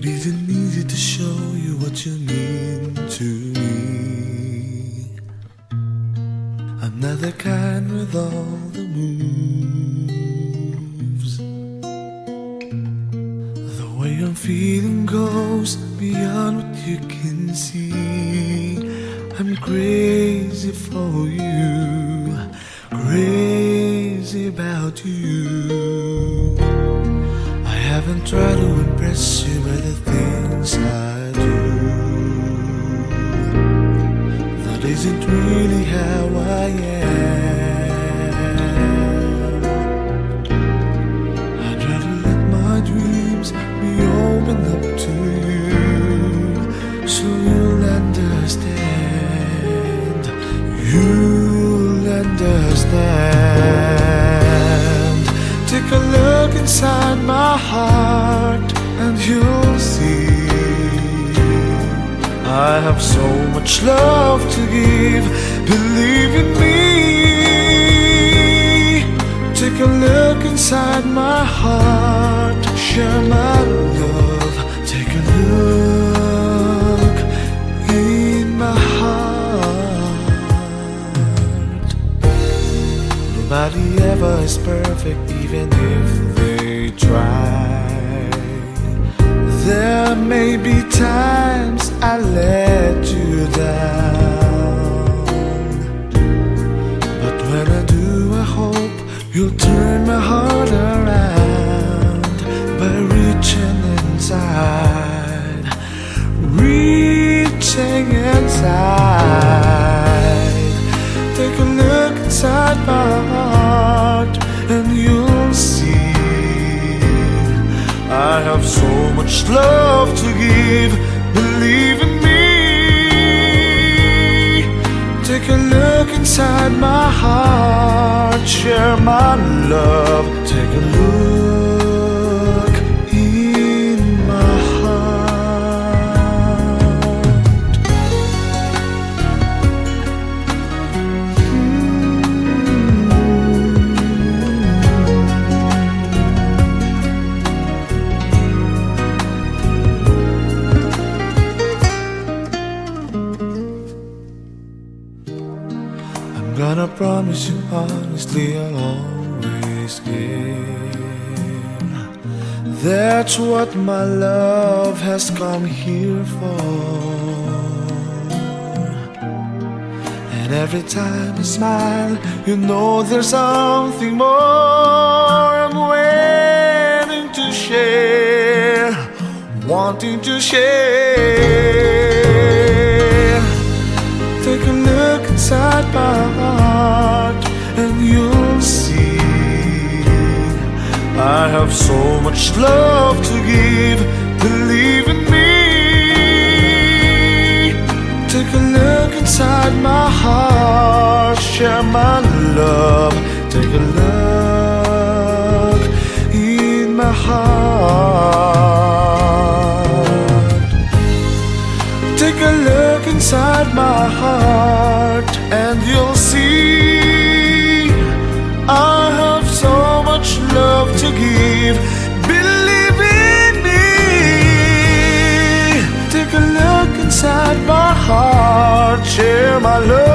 isn't easy to show you what you mean to me. I'm not the kind with all the moves. The way I'm feeling goes beyond what you can see. I'm crazy for you, crazy about you. I haven't tried to impress you by the things I do. That isn't really how I am. I'd rather let my dreams be opened up to you, so you'll understand. You'll understand. Take a look inside my heart and you'll see I have so much love to give. Believe in me. Take a look inside my heart. Share my love. Take a look in my heart. Nobody ever is perfect, even if they try. There may be times I let you down, but when I do, I hope you'll turn my heart around by reaching inside, reaching inside. Take a look inside my heart and you'll see I have so much love to give. Believe in me. Take a look inside my heart. Share my love. Take a look in my gonna promise you honestly I'll always care. That's what my love has come here for. And every time I smile, you know there's something more. I'm waiting to share, wanting to share. Take a look inside my heart and you'll see I have so much love to give. Believe in me. Take a look inside my heart. Share my love. Take a look in my heart. Take a look inside my heart and you'll see I have so much love to give. Believe in me. Take a look inside my heart. Share my love.